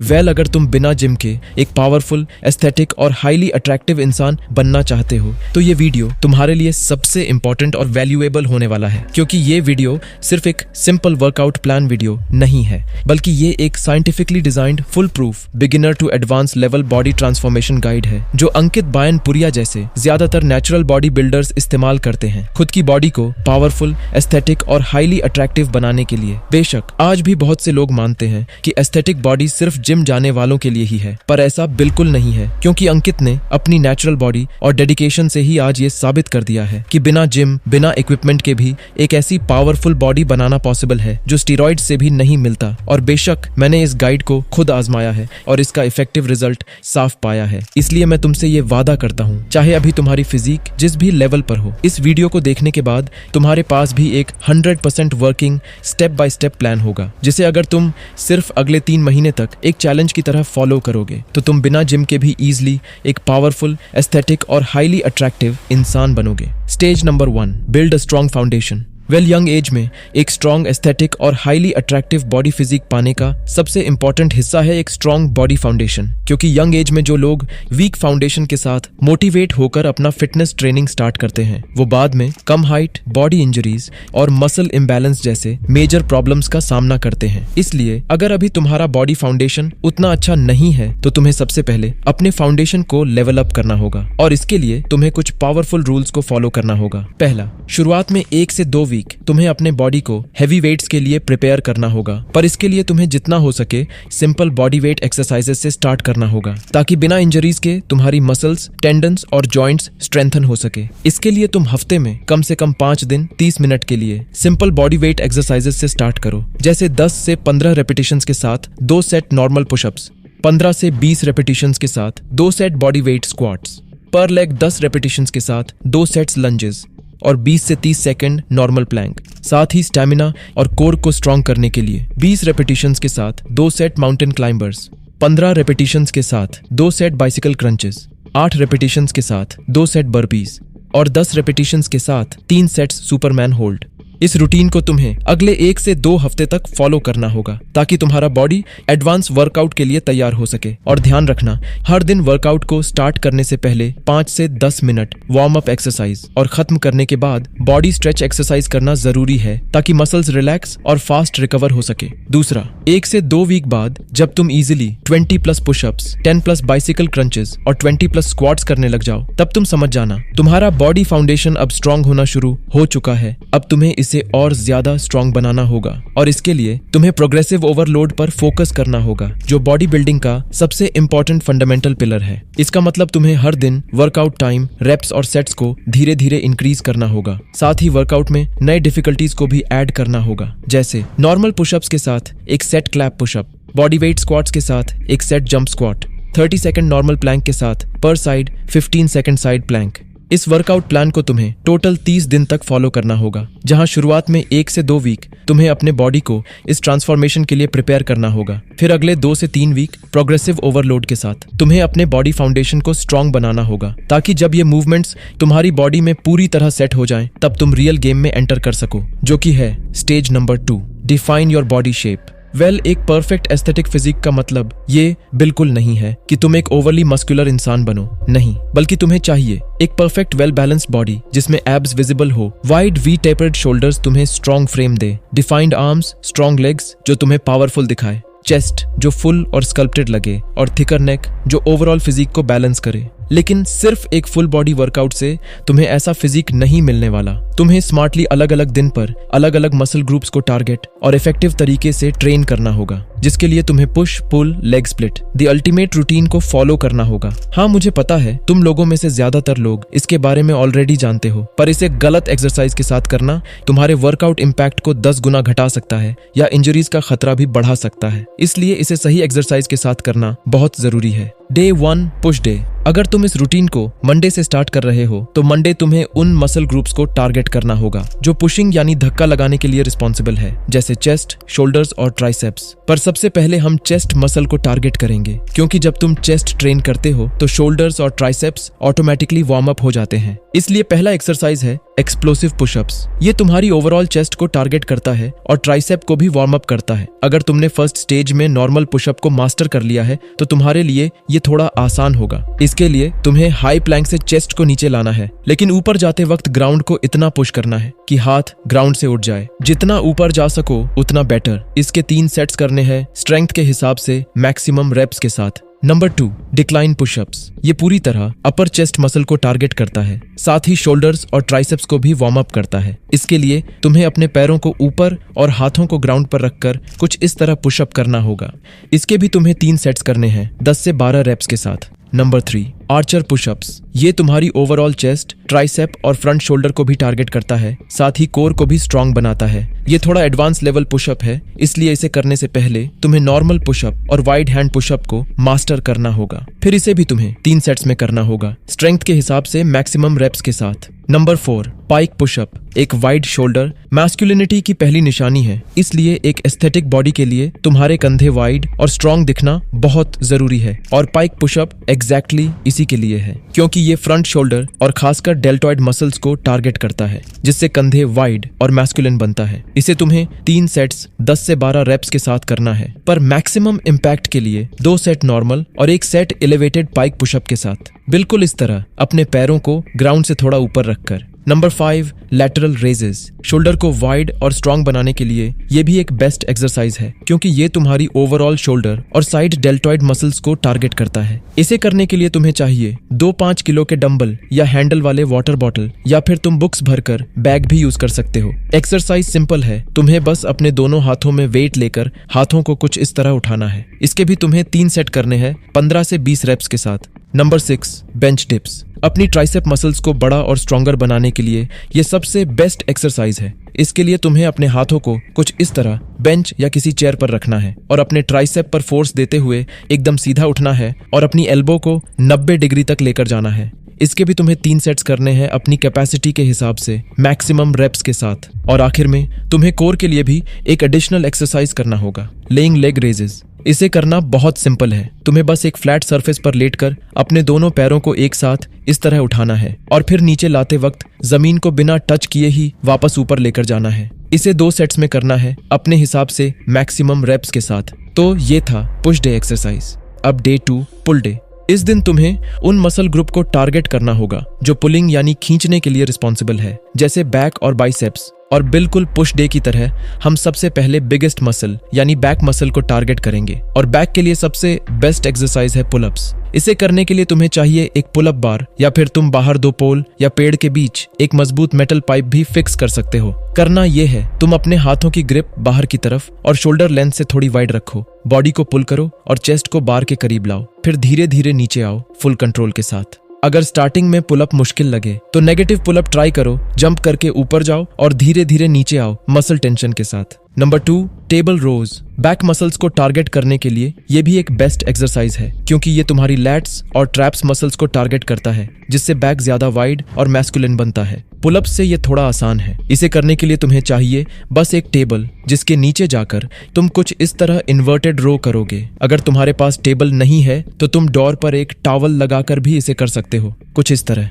अगर तुम बिना जिम के एक पावरफुल, एस्थेटिक और हाईली अट्रैक्टिव इंसान बनना चाहते हो तो ये वीडियो तुम्हारे लिए सबसे इंपॉर्टेंट और वैल्यूएबल होने वाला है, क्योंकि ये वीडियो सिर्फ एक सिंपल वर्कआउट प्लान वीडियो नहीं है, बल्कि ये एक scientifically designed foolproof beginner to advance level body transformation guide है, जो अंकित बायनपुरिया जैसे ज्यादातर नेचुरल बॉडी बिल्डर्स इस्तेमाल करते हैं खुद की बॉडी को पावरफुल, एस्थेटिक और हाईली अट्रैक्टिव बनाने के लिए। बेशक आज भी बहुत से लोग मानते हैं कि एस्थेटिक बॉडी सिर्फ जिम जाने वालों के लिए ही है, पर ऐसा बिल्कुल नहीं है, क्योंकि अंकित ने अपनी नेचुरल बॉडी और डेडिकेशन से ही आज ये साबित कर दिया है कि बिना जिम, बिना इक्विपमेंट के भी एक ऐसी पावरफुल बॉडी बनाना पॉसिबल है जो स्टीरॉइड से भी नहीं मिलता। और बेशक मैंने इस गाइड को खुद आजमाया है और इसका इफेक्टिव रिजल्ट साफ पाया है। इसलिए मैं तुमसे ये वादा करता हूँ, चाहे अभी तुम्हारी फिजिक जिस भी लेवल पर हो, इस वीडियो को देखने के बाद तुम्हारे पास भी एक 100% working step by step plan होगा, जिसे अगर तुम सिर्फ अगले 3 महीने तक एक चैलेंज की तरह फॉलो करोगे तो तुम बिना जिम के भी इजीली एक पावरफुल, एस्थेटिक और हाईली अट्रैक्टिव इंसान बनोगे। Stage number 1, build a strong foundation. Young age में एक स्ट्रॉन्ग, एस्थेटिक और हाईली अट्रैक्टिव बॉडी फिजिक पाने का सबसे इंपॉर्टेंट हिस्सा है एक स्ट्रॉन्ग बॉडी फाउंडेशन, क्योंकि यंग एज में जो लोग वीक फाउंडेशन के साथ मोटिवेट होकर अपना फिटनेस ट्रेनिंग स्टार्ट करते हैं, वो बाद में कम हाइट, बॉडी इंजरीज और मसल इम्बैलेंस जैसे मेजर प्रॉब्लम्स का सामना करते हैं। इसलिए अगर अभी तुम्हारा बॉडी फाउंडेशन उतना अच्छा नहीं है तो तुम्हें सबसे पहले अपने फाउंडेशन को लेवल अप करना होगा, और इसके लिए तुम्हें कुछ पावरफुल रूल्स को फॉलो करना होगा। पहला, शुरुआत में 1 से 2 वीक तुम्हें अपने बॉडी को हैवी वेट्स के लिए प्रिपेयर करना होगा, पर इसके लिए तुम्हें जितना हो सके सिंपल बॉडी वेट एक्सरसाइजेस से स्टार्ट करना होगा, ताकि बिना इंजरीज के तुम्हारी मसल्स, टेंडन्स और जॉइंट्स स्ट्रेंथन हो सके। इसके लिए तुम हफ्ते में कम से कम 5 दिन 30 मिनट के लिए सिंपल बॉडी वेट एक्सरसाइजेस से स्टार्ट करो, जैसे 10 से 15 रेपिटेशंस के साथ 2 सेट नॉर्मल पुशअप्स, 15 से 20 रेपिटेशंस के साथ 2 सेट बॉडी वेट स्क्वाट्स, पर लेग 10 रेपिटेशंस के साथ 2 सेट्स लंजेस और 20 से 30 सेकंड नॉर्मल प्लैंक। साथ ही स्टैमिना और कोर को स्ट्रॉन्ग करने के लिए 20 रेपिटेशंस के साथ 2 सेट माउंटेन क्लाइंबर्स, 15 रेपिटेशंस के साथ 2 सेट बाइसिकल क्रंचेस, 8 रेपिटेशंस के साथ 2 सेट बर्पीज और 10 रेपिटेशंस के साथ 3 सेट्स सुपरमैन होल्ड। इस रूटीन को तुम्हें अगले 1 से 2 हफ्ते तक फॉलो करना होगा, ताकि तुम्हारा बॉडी एडवांस वर्कआउट के लिए तैयार हो सके। और ध्यान रखना, हर दिन वर्कआउट को स्टार्ट करने से पहले 5 से 10 मिनट वार्म अप एक्सरसाइज और खत्म करने के बाद बॉडी स्ट्रेच एक्सरसाइज करना जरूरी है, ताकि मसल्स रिलैक्स और फास्ट रिकवर हो सके। दूसरा, 1 से 2 वीक बाद जब तुम इजिली 20+ पुशअप्स, 10+ बाइसिकल क्रंचेस और 20+ स्क्वाट्स करने लग जाओ, तब तुम समझ जाना तुम्हारा बॉडी फाउंडेशन अब स्ट्रॉन्ग होना शुरू हो चुका है। अब तुम्हें इसे और ज्यादा स्ट्रॉन्ग बनाना होगा, और इसके लिए तुम्हें प्रोग्रेसिव ओवरलोड पर फोकस करना होगा, जो बॉडी बिल्डिंग का सबसे इंपॉर्टेंट फंडामेंटल पिलर है। इसका मतलब तुम्हें हर दिन वर्कआउट टाइम, रेप्स और सेट्स को धीरे धीरे इंक्रीज करना होगा। साथ ही वर्कआउट में नए डिफिकल्टीज को भी ऐड करना होगा, जैसे नॉर्मल पुशअप्स के साथ एक set clap pushup, body weight squats के साथ एक set jump squat, 30 second normal plank के साथ per side 15 second side plank. इस वर्कआउट प्लान को तुम्हें टोटल 30 दिन तक फॉलो करना होगा, जहां शुरुआत में 1 से 2 वीक तुम्हें अपने बॉडी को इस ट्रांसफॉर्मेशन के लिए प्रिपेयर करना होगा। फिर अगले 2 से 3 वीक प्रोग्रेसिव ओवरलोड के साथ तुम्हें अपने बॉडी फाउंडेशन को स्ट्रॉन्ग बनाना होगा, ताकि जब ये मूवमेंट्स तुम्हारी बॉडी में पूरी तरह सेट हो जाएं, तब तुम रियल गेम में एंटर कर सको, जो कि है stage number 2, define your body shape. एक परफेक्ट एस्थेटिक फिजिक का मतलब ये बिल्कुल नहीं है कि तुम एक ओवरली मस्कुलर इंसान बनो, नहीं, बल्कि तुम्हें चाहिए एक परफेक्ट वेल बैलेंस्ड बॉडी जिसमें एब्स विजिबल हो, वाइड वी टेपर्ड शोल्डर्स तुम्हें स्ट्रॉन्ग फ्रेम दे, डिफाइंड आर्म्स, स्ट्रॉन्ग लेग्स जो तुम्हें पावरफुल दिखाए, चेस्ट जो फुल और स्कल्प्टेड लगे, और थिकर नेक जो ओवरऑल फिजिक को बैलेंस करे। लेकिन सिर्फ एक फुल बॉडी वर्कआउट से तुम्हें ऐसा फिजिक नहीं मिलने वाला। तुम्हें स्मार्टली अलग अलग दिन पर अलग अलग मसल ग्रुप्स को टारगेट और इफेक्टिव तरीके से ट्रेन करना होगा, जिसके लिए तुम्हें push, pull, leg split, the ultimate routine को फॉलो करना होगा। हाँ, मुझे पता है तुम लोगों में से ज्यादातर लोग इसके बारे में ऑलरेडी जानते हो, पर इसे गलत एक्सरसाइज के साथ करना तुम्हारे वर्कआउट इम्पैक्ट को 10 गुना घटा सकता है या इंजरीज का खतरा भी बढ़ा सकता है। इसलिए इसे सही एक्सरसाइज के साथ करना बहुत जरूरी है। Day 1 push day. अगर तुम इस रूटीन को मंडे से स्टार्ट कर रहे हो तो मंडे तुम्हें उन मसल ग्रुप्स को टारगेट करना होगा जो पुशिंग यानी धक्का लगाने के लिए रिस्पॉन्सिबल है, जैसे चेस्ट, शोल्डर्स और ट्राइसेप्स। पर सबसे पहले हम चेस्ट मसल को टारगेट करेंगे, क्योंकि जब तुम चेस्ट ट्रेन करते हो तो शोल्डर्स और ट्राइसेप्स ऑटोमेटिकली वार्म अप हो जाते हैं। इसलिए पहला एक्सरसाइज है एक्सप्लोसिव पुशअप्स। ये तुम्हारी ओवरऑल चेस्ट को टारगेट करता है और ट्राइसेप को भी वार्म अप करता है। अगर तुमने फर्स्ट स्टेज में नॉर्मल पुशअप को मास्टर कर लिया है तो तुम्हारे लिए ये थोड़ा आसान होगा। इसके लिए तुम्हें हाई प्लैंक से चेस्ट को नीचे लाना है, लेकिन ऊपर जाते वक्त ग्राउंड को इतना पुश करना है कि हाथ ग्राउंड से उठ जाए। जितना ऊपर जा सको उतना बेटर। इसके 3 सेट्स करने हैं स्ट्रेंथ के हिसाब से मैक्सिमम रेप्स के साथ। Number 2, decline pushups. ये पूरी तरह अपर चेस्ट मसल को टारगेट करता है, साथ ही शोल्डर्स और ट्राइसेप्स को भी वार्म अप करता है। इसके लिए तुम्हें अपने पैरों को ऊपर और हाथों को ग्राउंड पर रखकर कुछ इस तरह पुशअप करना होगा। इसके भी तुम्हें 3 सेट्स करने हैं 10 से 12 रेप्स के साथ। Number 3, Archer pushups. ये तुम्हारी ओवरऑल चेस्ट, ट्राइसेप और फ्रंट शोल्डर को भी टारगेट करता है, साथ ही कोर को भी स्ट्रांग बनाता है। ये थोड़ा एडवांस लेवल पुशअप है, इसलिए इसे करने से पहले तुम्हें नॉर्मल पुशअप और वाइड हैंड पुशअप को मास्टर करना होगा। फिर इसे भी तुम्हें 3 सेट्स में करना होगा, स्ट्रेंथ के हिसाब से मैक्सिमम रेप्स के साथ। नंबर 4, पाइक पुशअप। एक वाइड शोल्डर मैस्कुलिनिटी की पहली निशानी है, इसलिए एक एस्थेटिक बॉडी के लिए तुम्हारे कंधे वाइड और स्ट्रांग दिखना बहुत जरूरी है। और पाइक पुशअप एग्जैक्टली इसी के लिए है, क्योंकि ये फ्रंट शोल्डर और खासकर डेल्टॉइड मसल्स को टारगेट करता है, जिससे कंधे वाइड और मैस्कुलिन बनता है। इसे तुम्हें 3 सेट्स 10 से 12 रेप्स के साथ करना है, पर मैक्सिमम इम्पैक्ट के लिए 2 सेट नॉर्मल और 1 सेट एलिवेटेड पाइक पुशअप के साथ, बिल्कुल इस तरह अपने पैरों को ग्राउंड से थोड़ा ऊपर रखकर। Number 5, lateral raises. शोल्डर को वाइड और स्ट्रांग बनाने के लिए ये भी एक बेस्ट एक्सरसाइज है, क्योंकि ये तुम्हारी ओवरऑल शोल्डर और साइड डेल्टॉइड मसल्स को टारगेट करता है। इसे करने के लिए तुम्हें चाहिए 2 5 किलो के डंबल या हैंडल वाले वाटर बॉटल, या फिर तुम बुक्स भरकर बैग भी यूज कर सकते हो। एक्सरसाइज सिंपल है, तुम्हें बस अपने दोनों हाथों में वेट लेकर हाथों को कुछ इस तरह उठाना है। इसके भी तुम्हें 3 सेट करने हैं 15 से 20 रेप्स के साथ। Number 6, bench dips. अपनी ट्राइसेप मसल्स को बड़ा और स्ट्रॉन्गर बनाने के लिए ये सबसे बेस्ट एक्सरसाइज है। इसके लिए तुम्हें अपने हाथों को कुछ इस तरह बेंच या किसी चेयर पर रखना है और अपने ट्राइसेप पर फोर्स देते हुए एकदम सीधा उठना है और अपनी एल्बो को 90 डिग्री तक लेकर जाना है। इसके भी तुम्हें 3 सेट्स करने हैं अपनी कैपेसिटी के हिसाब से मैक्सिमम रेप्स के साथ। और आखिर में तुम्हें कोर के लिए भी एक एडिशनल एक्सरसाइज करना होगा, लेइंग लेग रेजेस। इसे करना बहुत सिंपल है, तुम्हें बस एक फ्लैट सरफेस पर लेटकर अपने दोनों पैरों को एक साथ इस तरह उठाना है और फिर नीचे लाते वक्त जमीन को बिना टच किए ही वापस ऊपर लेकर जाना है। इसे 2 सेट्स में करना है अपने हिसाब से मैक्सिमम रेप्स के साथ। तो ये था पुश डे एक्सरसाइज। अब डे 2, पुल डे। इस दिन तुम्हें उन मसल ग्रुप को टारगेट करना होगा जो पुलिंग यानी खींचने के लिए रिस्पॉन्सिबल है, जैसे बैक और बाइसेप्स। और बिल्कुल पुश डे की तरह हम सबसे पहले बिगेस्ट मसल यानी बैक मसल को टारगेट करेंगे। और बैक के लिए सबसे बेस्ट एक्सरसाइज है पुलअप्स। इसे करने के लिए तुम्हें चाहिए एक पुलअप बार, या फिर तुम बाहर 2 पोल या पेड़ के बीच एक मजबूत मेटल पाइप भी फिक्स कर सकते हो। करना यह है, तुम अपने हाथों की ग्रिप बाहर की तरफ और शोल्डर लेंथ से थोड़ी वाइड रखो, बॉडी को पुल करो और चेस्ट को बार के करीब लाओ, फिर धीरे धीरे नीचे आओ फुल कंट्रोल के साथ। अगर स्टार्टिंग में पुलअप मुश्किल लगे तो नेगेटिव पुलअप ट्राई करो, जंप करके ऊपर जाओ और धीरे धीरे नीचे आओ मसल टेंशन के साथ। नंबर 2, टेबल रोज। बैक मसल्स को टारगेट करने के लिए ये भी एक बेस्ट एक्सरसाइज है, क्योंकि ये तुम्हारी लैट्स और ट्रैप्स मसल्स को टारगेट करता है, जिससे बैक ज्यादा वाइड और मैस्कुलिन बनता है। पुलअप से ये थोड़ा आसान है। इसे करने के लिए तुम्हें चाहिए बस एक टेबल, जिसके नीचे जाकर तुम कुछ इस तरह इन्वर्टेड रो करोगे। अगर तुम्हारे पास टेबल नहीं है तो तुम डोर पर एक टॉवल लगाकर भी इसे कर सकते हो, कुछ इस तरह।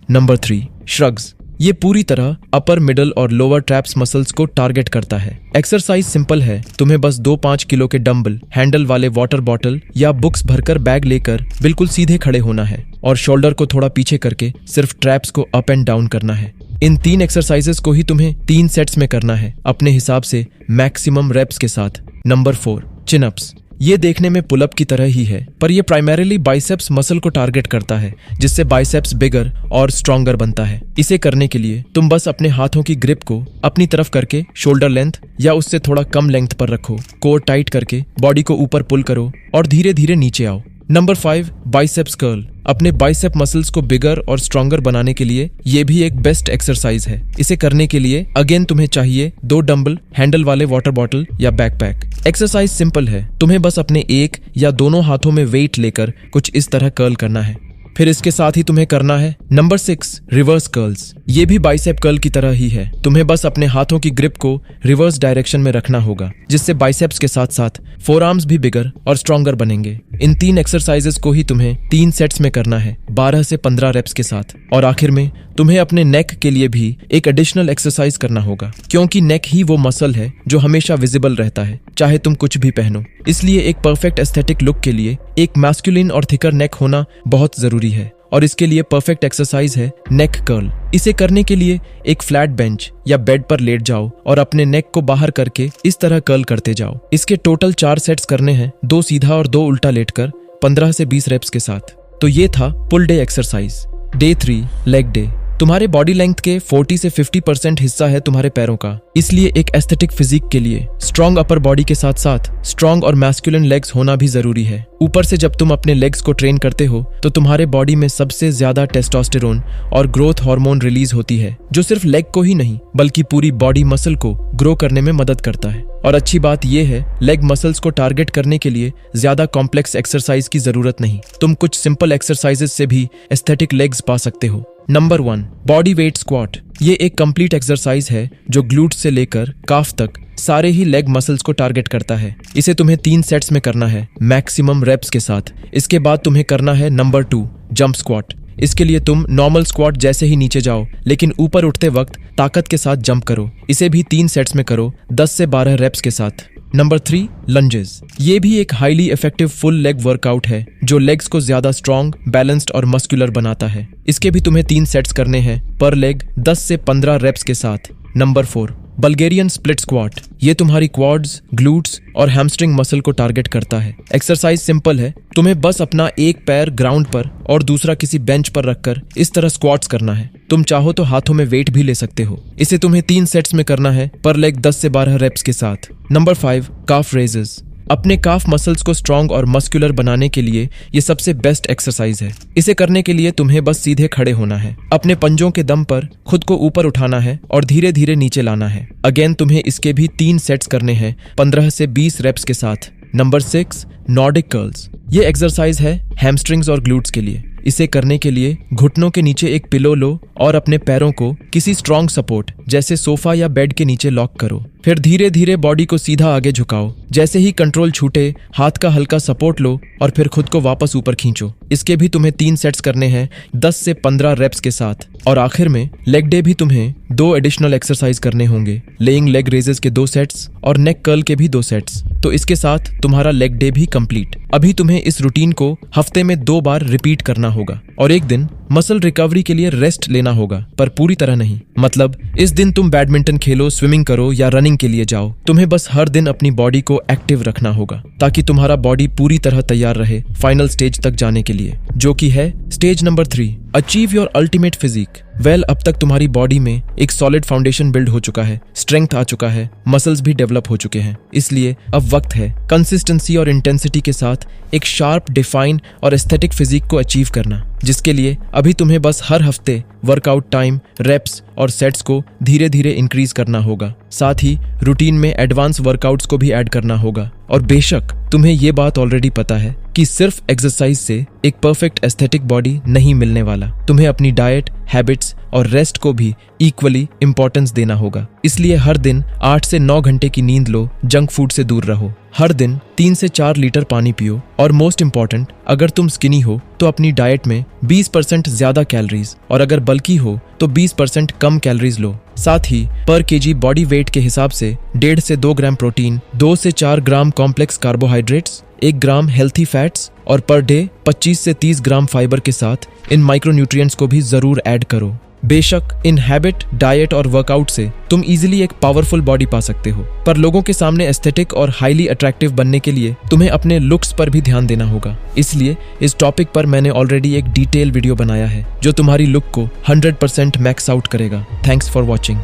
Number 3, shrugs. ये पूरी तरह अपर, मिडल और लोअर ट्रैप्स मसल्स को टारगेट करता है। एक्सरसाइज सिंपल है, तुम्हें बस 2 5 किलो के डंबल, हैंडल वाले वाटर बॉटल या बुक्स भरकर बैग लेकर बिल्कुल सीधे खड़े होना है और शोल्डर को थोड़ा पीछे करके सिर्फ ट्रैप्स को अप एंड डाउन करना है। इन 3 एक्सरसाइजेस को ही तुम्हें 3 सेट्स में करना है अपने हिसाब से मैक्सिमम रेप्स के साथ। Number 4, chin ups. ये देखने में पुलअप की तरह ही है, पर यह प्राइमरीली बाइसेप्स मसल को टारगेट करता है, जिससे बाइसेप्स बिगर और स्ट्रॉन्गर बनता है। इसे करने के लिए तुम बस अपने हाथों की ग्रिप को अपनी तरफ करके शोल्डर लेंथ या उससे थोड़ा कम लेंथ पर रखो, कोर टाइट करके बॉडी को ऊपर पुल करो और धीरे धीरे नीचे आओ। Number 5, biceps curl. अपने बाइसेप मसल्स को बिगर और स्ट्रॉन्गर बनाने के लिए ये भी एक बेस्ट एक्सरसाइज है। इसे करने के लिए अगेन तुम्हें चाहिए 2 डंबल, हैंडल वाले वाटर बॉटल या बैकपैक। एक्सरसाइज सिंपल है, तुम्हें बस अपने एक या दोनों हाथों में वेट लेकर कुछ इस तरह कर्ल करना है। फिर इसके साथ ही तुम्हें करना है नंबर 6, रिवर्स कर्ल्स। ये भी बाइसेप कर्ल की तरह ही है। तुम्हें बस अपने हाथों की ग्रिप को रिवर्स डायरेक्शन में रखना होगा, जिससे बाइसेप्स के साथ साथ फोरआर्म्स भी बिगर और स्ट्रॉन्गर बनेंगे। इन 3 एक्सरसाइजेस को ही तुम्हें 3 सेट्स में करना है, 12 से 15 रेप्स के साथ। और आखिर में तुम्हें अपने नेक के लिए भी एक एडिशनल एक्सरसाइज करना होगा, क्योंकि नेक ही वो मसल है जो हमेशा विजिबल रहता है, चाहे तुम कुछ भी पहनो। इसलिए एक परफेक्ट एस्थेटिक लुक के लिए एक मैस्कुलिन और थिकर नेक होना बहुत जरूरी है, और इसके लिए परफेक्ट एक्सरसाइज है नेक कर्ल। इसे करने के लिए एक फ्लैट बेंच या बेड पर लेट जाओ और अपने नेक को बाहर करके इस तरह कर्ल करते जाओ। इसके टोटल 4 सेट्स करने हैं, 2 सीधा और 2 उल्टा लेटकर 15 से 20 रेप्स के साथ। तो ये था pull day exercise. Day 3, leg day. तुम्हारे बॉडी लेंथ के 40 से 50% हिस्सा है तुम्हारे पैरों का, इसलिए एक एस्थेटिक फिजिक के लिए स्ट्रॉन्ग अपर बॉडी के साथ साथ स्ट्रॉन्ग और मैस्कुलिन लेग्स होना भी जरूरी है। ऊपर से जब तुम अपने लेग्स को ट्रेन करते हो तो तुम्हारे बॉडी में सबसे ज्यादा टेस्टोस्टेरोन और ग्रोथ हार्मोन रिलीज होती है, जो सिर्फ लेग को ही नहीं बल्कि पूरी बॉडी मसल को ग्रो करने में मदद करता है। और अच्छी बात यह है, लेग मसल्स को टारगेट करने के लिए ज्यादा कॉम्प्लेक्स एक्सरसाइज की जरूरत नहीं। तुम कुछ सिंपल एक्सरसाइजेस से भी एस्थेटिक लेग्स पा सकते हो। Number 1, body weight squat. ये एक कंप्लीट एक्सरसाइज है जो ग्लूट से लेकर काफ तक सारे ही लेग मसल्स को टारगेट करता है। इसे तुम्हें 3 सेट्स में करना है, मैक्सिमम रेप्स के साथ। इसके बाद तुम्हें करना है नंबर 2, जंप स्क्वाट। इसके लिए तुम नॉर्मल स्क्वाट जैसे ही नीचे जाओ, लेकिन ऊपर उठते वक्त ताकत के साथ जंप करो। इसे भी 3 सेट्स में करो, 10 से 12 रेप्स के साथ। Number 3, lunges. ये भी एक highly effective full leg workout है जो लेग्स को ज्यादा स्ट्रॉन्ग, बैलेंस्ड और मस्कुलर बनाता है। इसके भी तुम्हें 3 सेट्स करने हैं, पर लेग 10 से 15 रेप्स के साथ। Number 4, Bulgarian split squat. ये तुम्हारी क्वाड्स, ग्लूट्स और हैमस्ट्रिंग मसल को टारगेट करता है। एक्सरसाइज सिंपल है, तुम्हें बस अपना एक पैर ग्राउंड पर और दूसरा किसी बेंच पर रखकर इस तरह स्क्वाट्स करना है। तुम चाहो तो हाथों में वेट भी ले सकते हो। इसे तुम्हें 3 सेट्स में करना है, पर लेग 10 से 12 रेप्स के साथ। नंबर 5, काफ रेजेस। अपने काफ मसल्स को स्ट्रॉन्ग और मस्कुलर बनाने के लिए ये सबसे बेस्ट एक्सरसाइज है। इसे करने के लिए तुम्हें बस सीधे खड़े होना है, अपने पंजों के दम पर खुद को ऊपर उठाना है और धीरे धीरे नीचे लाना है। अगेन तुम्हें इसके भी 3 सेट्स करने हैं, 15 से 20 रेप्स के साथ। Number 6, Nordic curls. ये एक्सरसाइज है हैमस्ट्रिंग्स और ग्लूट्स के लिए। इसे करने के लिए घुटनों के नीचे एक पिलो लो और अपने पैरों को किसी स्ट्रॉन्ग सपोर्ट जैसे सोफा या बेड के नीचे लॉक करो। फिर धीरे धीरे बॉडी को सीधा आगे झुकाओ। जैसे ही कंट्रोल छूटे, हाथ का हल्का सपोर्ट लो और फिर खुद को वापस ऊपर खींचो। इसके भी तुम्हें 3 सेट्स करने हैं, 10 से 15 रेप्स के साथ। और आखिर में लेग डे भी तुम्हें 2 एडिशनल एक्सरसाइज करने होंगे, लेइंग लेग रेजेस के 2 सेट्स और नेक कर्ल के भी 2 सेट्स। तो इसके साथ तुम्हारा लेग डे भी कंप्लीट। अभी तुम्हें इस रूटीन को हफ्ते में 2 बार रिपीट करना होगा और एक दिन मसल रिकवरी के लिए रेस्ट लेना होगा, पर पूरी तरह नहीं। मतलब इस दिन तुम बैडमिंटन खेलो, स्विमिंग करो या रनिंग के लिए जाओ। तुम्हें बस हर दिन अपनी बॉडी को एक्टिव रखना होगा ताकि तुम्हारा बॉडी पूरी तरह तैयार रहे फाइनल स्टेज तक जाने के लिए, जो कि है stage number 3, achieve your ultimate physique. Well, अब तक तुम्हारी बॉडी में एक सॉलिड फाउंडेशन बिल्ड हो चुका है, स्ट्रेंथ आ चुका है, मसल्स भी डेवलप हो चुके हैं। इसलिए अब वक्त है कंसिस्टेंसी और इंटेंसिटी के साथ एक शार्प, डिफाइन और एस्थेटिक फिजिक को अचीव करना, जिसके लिए अभी तुम्हें बस हर हफ्ते वर्कआउट टाइम, रेप्स और सेट्स को धीरे धीरे इंक्रीज करना होगा। साथ ही रूटीन में एडवांस वर्कआउट्स को भी ऐड करना होगा। और बेशक तुम्हें ये बात ऑलरेडी पता है कि सिर्फ एक्सरसाइज से एक परफेक्ट एस्थेटिक बॉडी नहीं मिलने वाला। तुम्हें अपनी डाइट, हैबिट्स और रेस्ट को भी इक्वली इंपॉर्टेंस देना होगा। इसलिए हर दिन 8 से 9 घंटे की नींद लो, जंक फूड से दूर रहो, हर दिन 3 से 4 लीटर पानी पियो और मोस्ट इंपॉर्टेंट, अगर तुम स्किनी हो तो अपनी डाइट में 20% ज्यादा कैलोरीज और अगर बल्की हो तो 20% कम कैलोरीज लो। साथ ही पर केजी बॉडी वेट के हिसाब से 1.5 से 2 ग्राम प्रोटीन, 2 से 4 ग्राम कॉम्प्लेक्स कार्बोहाइड्रेट्स, 1 ग्राम हेल्थी फैट्स और पर डे 25 से 30 ग्राम फाइबर के साथ इन माइक्रोन्यूट्रिएंट्स को भी जरूर ऐड करो। बेशक इन हैबिट, डाइट और वर्कआउट से तुम इजीली एक पावरफुल बॉडी पा सकते हो, पर लोगों के सामने एस्थेटिक और हाईली अट्रैक्टिव बनने के लिए तुम्हें अपने लुक्स पर भी ध्यान देना होगा। इसलिए इस टॉपिक पर मैंने ऑलरेडी एक डिटेल वीडियो बनाया है जो तुम्हारी लुक को 100% मैक्स आउट करेगा। Thanks for watching.